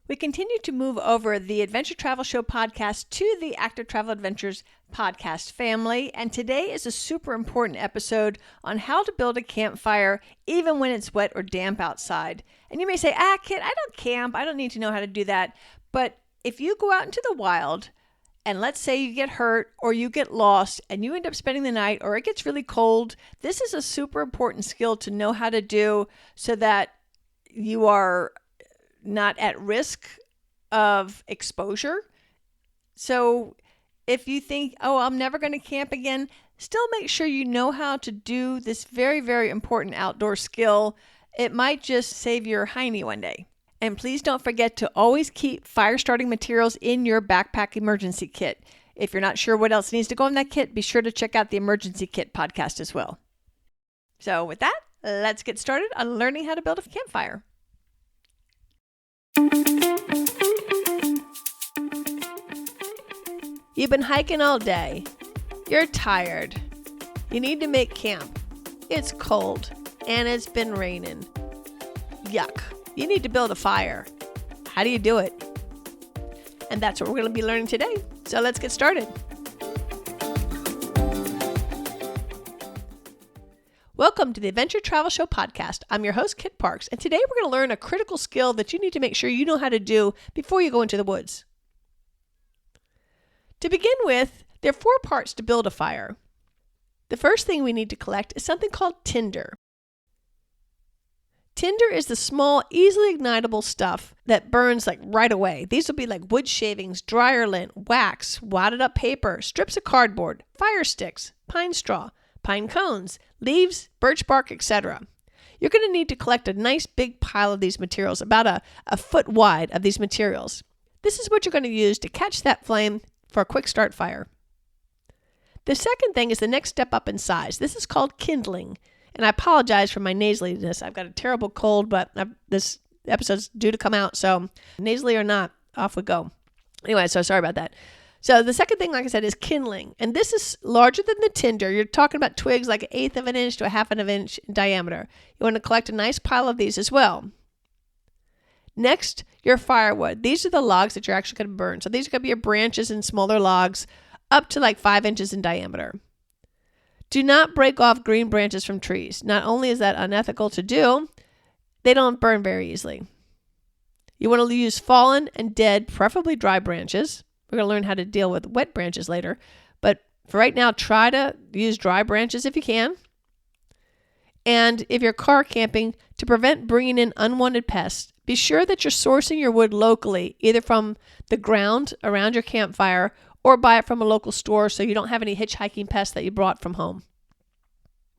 We continue to move over the Adventure Travel Show podcast to the Active Travel Adventures podcast family, and today is a super important episode on how to build a campfire even when it's wet or damp outside. And you may say, Kit, I don't camp. I don't need to know how to do that. But if you go out into the wild, and let's say you get hurt or you get lost and you end up spending the night or it gets really cold, this is a super important skill to know how to do so that you are not at risk of exposure. So if you think, I'm never going to camp again, still make sure you know how to do this very, very important outdoor skill. It might just save your hiney one day. And please don't forget to always keep fire starting materials in your backpack emergency kit. If you're not sure what else needs to go in that kit, be sure to check out the Emergency Kit podcast as well. So with that, let's get started on learning how to build a campfire. You've been hiking all day. You're tired. You need to make camp. It's cold and it's been raining. Yuck. You need to build a fire. How do you do it? And that's what we're going to be learning today. So let's get started. Welcome to the Adventure Travel Show podcast. I'm your host, Kit Parks, and today we're going to learn a critical skill that you need to make sure you know how to do before you go into the woods. To begin with, there are 4 parts to build a fire. The first thing we need to collect is something called tinder. Tinder is the small, easily ignitable stuff that burns right away. These will be like wood shavings, dryer lint, wax, wadded up paper, strips of cardboard, fire sticks, pine straw, pine cones, leaves, birch bark, etc. You're going to need to collect a nice big pile of these materials, about a foot wide of these materials. This is what you're going to use to catch that flame for a quick start fire. The second thing is the next step up in size. This is called kindling. And I apologize for my nasaliness. I've got a terrible cold, but this episode's due to come out. So nasally or not, off we go. Anyway, so sorry about that. So the second thing, like I said, is kindling. And this is larger than the tinder. You're talking about twigs like 1/8 of an inch to 1/2 of an inch in diameter. You want to collect a nice pile of these as well. Next, your firewood. These are the logs that you're actually going to burn. So these are going to be your branches and smaller logs up to 5 inches in diameter. Do not break off green branches from trees. Not only is that unethical to do, they don't burn very easily. You want to use fallen and dead, preferably dry branches. We're going to learn how to deal with wet branches later. But for right now, try to use dry branches if you can. And if you're car camping, to prevent bringing in unwanted pests, be sure that you're sourcing your wood locally, either from the ground around your campfire or buy it from a local store so you don't have any hitchhiking pests that you brought from home.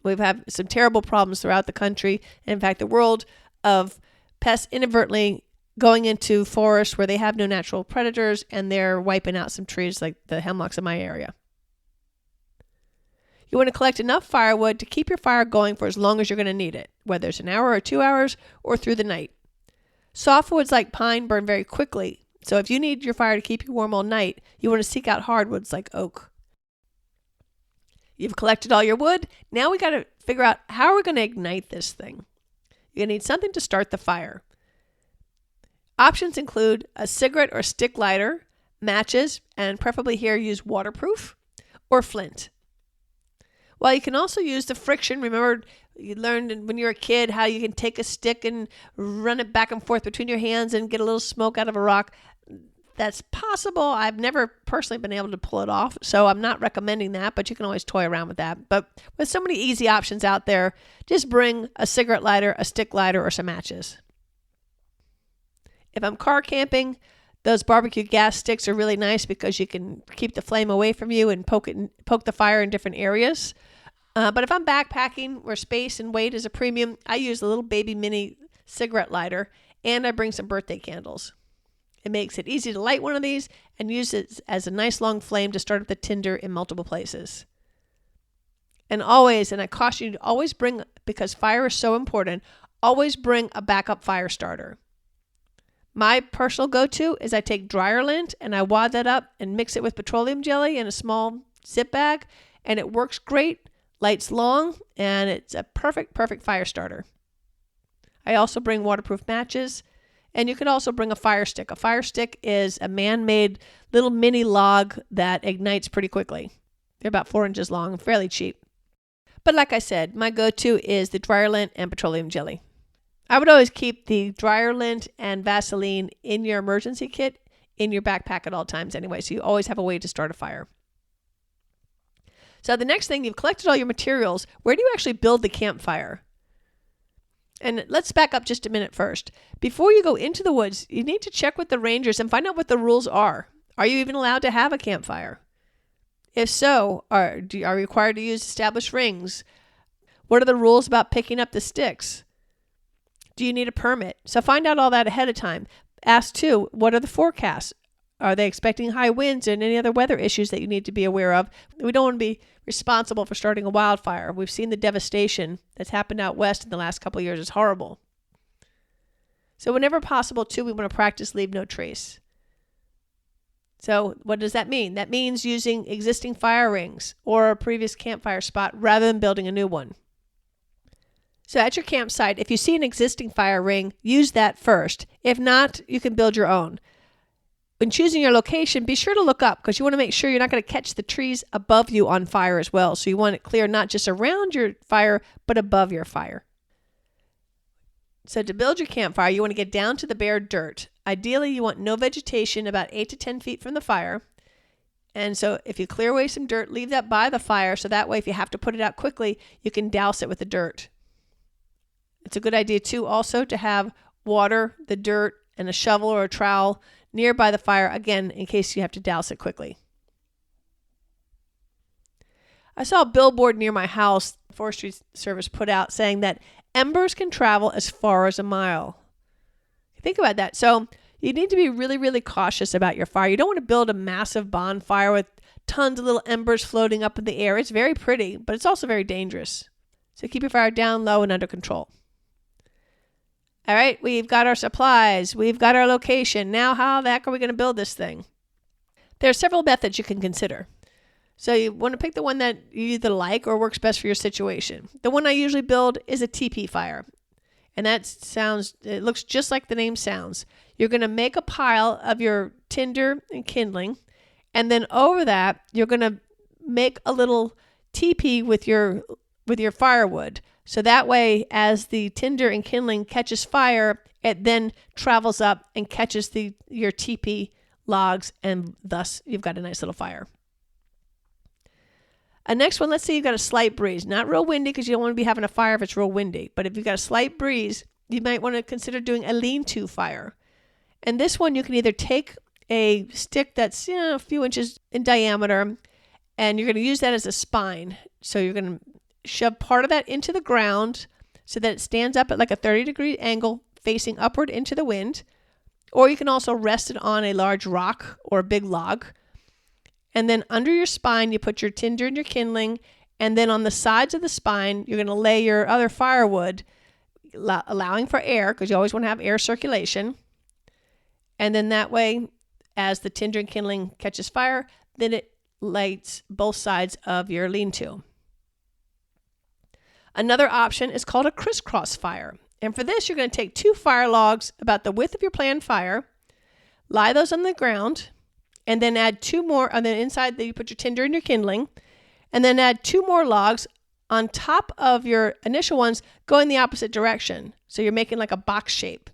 We've had some terrible problems throughout the country, and in fact the world, of pests inadvertently going into forests where they have no natural predators and they're wiping out some trees like the hemlocks in my area. You want to collect enough firewood to keep your fire going for as long as you're going to need it, whether it's an hour or 2 hours or through the night. Softwoods like pine burn very quickly. So if you need your fire to keep you warm all night, you want to seek out hardwoods like oak. You've collected all your wood. Now we got to figure out how we're going to ignite this thing. You're going to need something to start the fire. Options include a cigarette or stick lighter, matches, and preferably here use waterproof, or flint. Well, you can also use the friction. Remember, you learned when you were a kid how you can take a stick and run it back and forth between your hands and get a little smoke out of a rock. That's possible. I've never personally been able to pull it off, so I'm not recommending that, but you can always toy around with that. But with so many easy options out there, just bring a cigarette lighter, a stick lighter, or some matches. If I'm car camping, those barbecue gas sticks are really nice because you can keep the flame away from you and poke the fire in different areas. But if I'm backpacking where space and weight is a premium, I use a little baby mini cigarette lighter, and I bring some birthday candles. It makes it easy to light one of these and use it as a nice long flame to start up the tinder in multiple places. And always, and I caution you to always bring, because fire is so important, always bring a backup fire starter. My personal go-to is I take dryer lint and I wad that up and mix it with petroleum jelly in a small zip bag, and it works great, lights long, and it's a perfect fire starter. I also bring waterproof matches And you could also bring a fire stick. A fire stick is a man-made little mini log that ignites pretty quickly. They're about 4 inches long, fairly cheap. But like I said, my go-to is the dryer lint and petroleum jelly. I would always keep the dryer lint and Vaseline in your emergency kit in your backpack at all times anyway, so you always have a way to start a fire. So the next thing, you've collected all your materials. Where do you actually build the campfire? And let's back up just a minute first. Before you go into the woods, you need to check with the rangers and find out what the rules are. Are you even allowed to have a campfire? If so, are you required to use established rings? What are the rules about picking up the sticks? Do you need a permit? So find out all that ahead of time. Ask too, what are the forecasts? Are they expecting high winds and any other weather issues that you need to be aware of? We don't want to be responsible for starting a wildfire. We've seen the devastation that's happened out west in the last couple of years. It's horrible. So whenever possible, too, we want to practice leave no trace. So what does that mean? That means using existing fire rings or a previous campfire spot rather than building a new one. So at your campsite, if you see an existing fire ring, use that first. If not, you can build your own. When choosing your location, be sure to look up because you want to make sure you're not going to catch the trees above you on fire as well. So you want it clear not just around your fire, but above your fire. So to build your campfire, you want to get down to the bare dirt. Ideally, you want no vegetation about 8 to 10 feet from the fire. And so if you clear away some dirt, leave that by the fire so that way if you have to put it out quickly, you can douse it with the dirt. It's a good idea too also to have water, the dirt, and a shovel or a trowel nearby the fire, again, in case you have to douse it quickly. I saw a billboard near my house, the Forestry Service put out, saying that embers can travel as far as a mile. Think about that. So you need to be really, really cautious about your fire. You don't want to build a massive bonfire with tons of little embers floating up in the air. It's very pretty, but it's also very dangerous. So keep your fire down low and under control. All right, we've got our supplies. We've got our location. Now, how the heck are we going to build this thing? There are several methods you can consider. So you want to pick the one that you either like or works best for your situation. The one I usually build is a teepee fire. And it looks just like the name sounds. You're going to make a pile of your tinder and kindling. And then over that, you're going to make a little teepee with your firewood. So that way, as the tinder and kindling catches fire, it then travels up and catches your teepee logs, and thus you've got a nice little fire. Next one, let's say you've got a slight breeze. Not real windy because you don't want to be having a fire if it's real windy. But if you've got a slight breeze, you might want to consider doing a lean-to fire. And this one, you can either take a stick that's a few inches in diameter, and you're going to use that as a spine. So you're going to shove part of that into the ground so that it stands up at like a 30-degree angle facing upward into the wind. Or you can also rest it on a large rock or a big log. And then under your spine, you put your tinder and your kindling. And then on the sides of the spine, you're going to lay your other firewood, allowing for air because you always want to have air circulation. And then that way, as the tinder and kindling catches fire, then it lights both sides of your lean-to. Another option is called a crisscross fire. And for this, you're going to take 2 fire logs about the width of your planned fire, lie those on the ground, and then add 2 more on the inside that you put your tinder and your kindling, and then add 2 more logs on top of your initial ones going the opposite direction. So you're making like a box shape.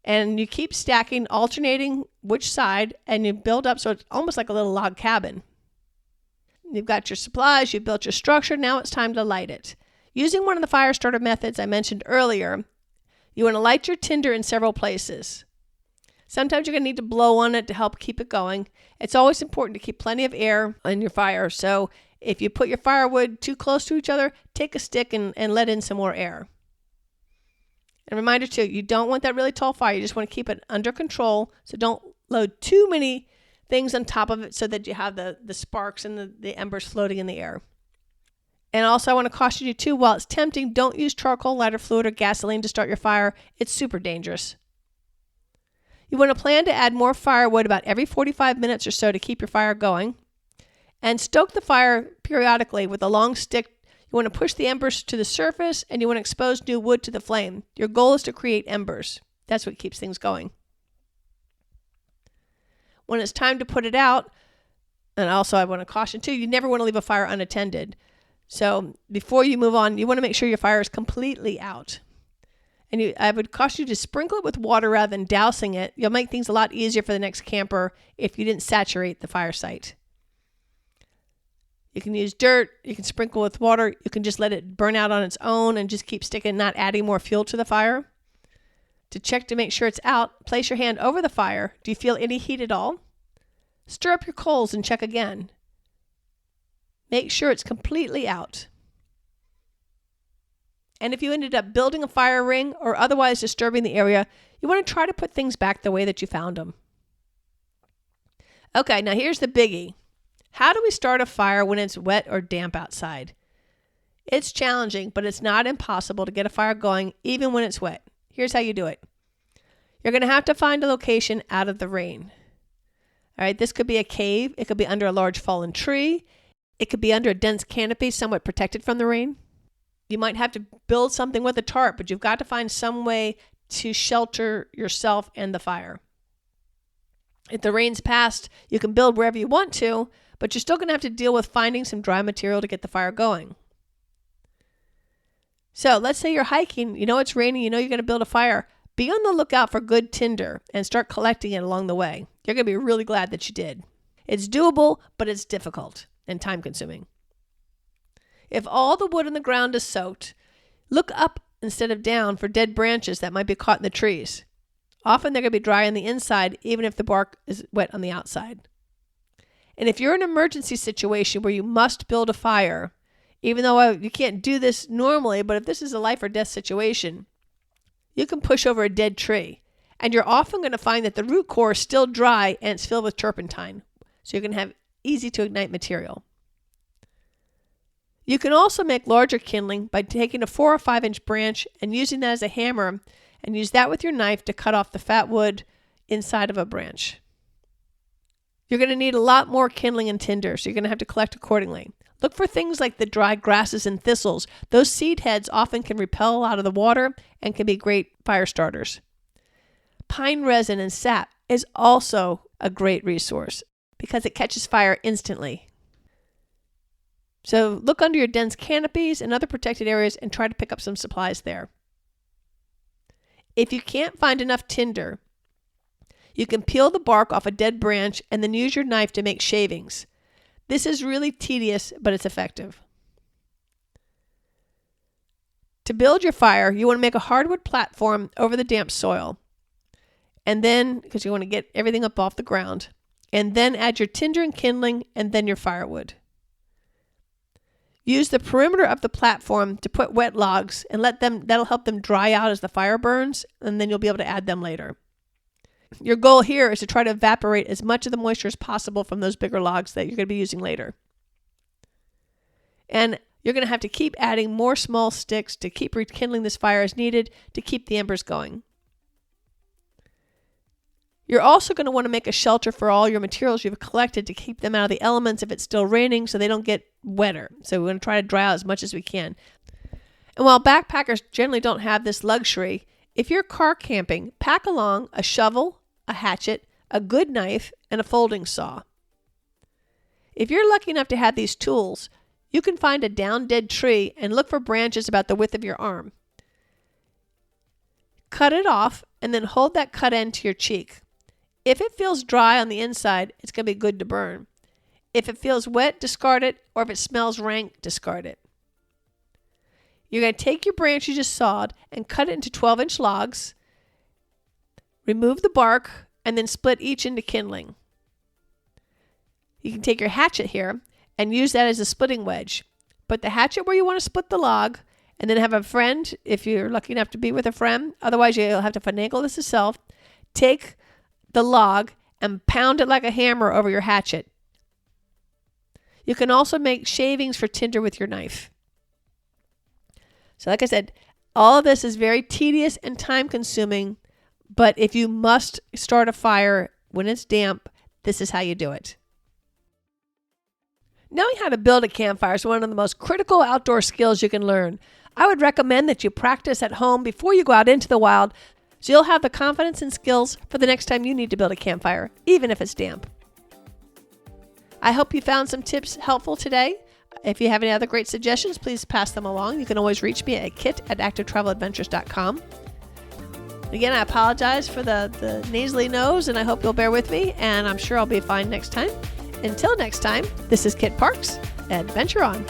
And you keep stacking, alternating which side, and you build up so it's almost like a little log cabin. You've got your supplies, you've built your structure, now it's time to light it. Using one of the fire starter methods I mentioned earlier, you want to light your tinder in several places. Sometimes you're going to need to blow on it to help keep it going. It's always important to keep plenty of air in your fire. So if you put your firewood too close to each other, take a stick and let in some more air. And a reminder too, you don't want that really tall fire. You just want to keep it under control. So don't load too many things on top of it so that you have the sparks and the embers floating in the air. And also I want to caution you too, while it's tempting, don't use charcoal, lighter fluid, or gasoline to start your fire. It's super dangerous. You want to plan to add more firewood about every 45 minutes or so to keep your fire going. And stoke the fire periodically with a long stick. You want to push the embers to the surface and you want to expose new wood to the flame. Your goal is to create embers. That's what keeps things going. When it's time to put it out, and also I want to caution too, you never want to leave a fire unattended. So before you move on, you want to make sure your fire is completely out. And I would caution you to sprinkle it with water rather than dousing it. You'll make things a lot easier for the next camper if you didn't saturate the fire site. You can use dirt, you can sprinkle with water, you can just let it burn out on its own and just keep sticking, not adding more fuel to the fire. To check to make sure it's out, place your hand over the fire. Do you feel any heat at all? Stir up your coals and check again. Make sure it's completely out. And if you ended up building a fire ring or otherwise disturbing the area, you want to try to put things back the way that you found them. Okay, now here's the biggie. How do we start a fire when it's wet or damp outside? It's challenging, but it's not impossible to get a fire going even when it's wet. Here's how you do it. You're going to have to find a location out of the rain. All right, this could be a cave. It could be under a large fallen tree. It could be under a dense canopy, somewhat protected from the rain. You might have to build something with a tarp, but you've got to find some way to shelter yourself and the fire. If the rain's passed, you can build wherever you want to, but you're still going to have to deal with finding some dry material to get the fire going. So let's say you're hiking, you know it's raining, you know you're going to build a fire. Be on the lookout for good tinder and start collecting it along the way. You're going to be really glad that you did. It's doable, but it's difficult and time consuming. If all the wood on the ground is soaked, look up instead of down for dead branches that might be caught in the trees. Often they're going to be dry on the inside, even if the bark is wet on the outside. And if you're in an emergency situation where you must build a fire, even though you can't do this normally, but if this is a life or death situation, you can push over a dead tree. And you're often going to find that the root core is still dry and it's filled with turpentine. So you're going to have easy to ignite material. You can also make larger kindling by taking a 4 or 5 inch branch and using that as a hammer, and use that with your knife to cut off the fat wood inside of a branch. You're going to need a lot more kindling and tinder, so you're going to have to collect accordingly. Look for things like the dry grasses and thistles. Those seed heads often can repel out of the water and can be great fire starters. Pine resin and sap is also a great resource because it catches fire instantly. So look under your dense canopies and other protected areas and try to pick up some supplies there. If you can't find enough tinder, you can peel the bark off a dead branch and then use your knife to make shavings. This is really tedious, but it's effective. To build your fire, you want to make a hardwood platform over the damp soil. And then, because you want to get everything up off the ground, and then add your tinder and kindling and then your firewood. Use the perimeter of the platform to put wet logs and that'll help them dry out as the fire burns, and then you'll be able to add them later. Your goal here is to try to evaporate as much of the moisture as possible from those bigger logs that you're going to be using later. And you're going to have to keep adding more small sticks to keep rekindling this fire as needed to keep the embers going. You're also going to want to make a shelter for all your materials you've collected to keep them out of the elements if it's still raining so they don't get wetter. So we're going to try to dry out as much as we can. And while backpackers generally don't have this luxury, if you're car camping, pack along a shovel, a hatchet, a good knife, and a folding saw. If you're lucky enough to have these tools, you can find a down dead tree and look for branches about the width of your arm. Cut it off and then hold that cut end to your cheek. If it feels dry on the inside, it's going to be good to burn. If it feels wet, discard it, or if it smells rank, discard it. You're going to take your branch you just sawed and cut it into 12-inch logs, remove the bark, and then split each into kindling. You can take your hatchet here and use that as a splitting wedge. Put the hatchet where you want to split the log, and then have a friend, if you're lucky enough to be with a friend, otherwise you'll have to finagle this yourself, take the log and pound it like a hammer over your hatchet. You can also make shavings for tinder with your knife. So like I said, all of this is very tedious and time consuming, but if you must start a fire when it's damp, this is how you do it. Knowing how to build a campfire is one of the most critical outdoor skills you can learn. I would recommend that you practice at home before you go out into the wild so you'll have the confidence and skills for the next time you need to build a campfire, even if it's damp. I hope you found some tips helpful today. If you have any other great suggestions, please pass them along. You can always reach me at kit@activetraveladventures.com. Again, I apologize for the nasally nose, and I hope you'll bear with me, and I'm sure I'll be fine next time. Until next time, this is Kit Parks. Adventure on!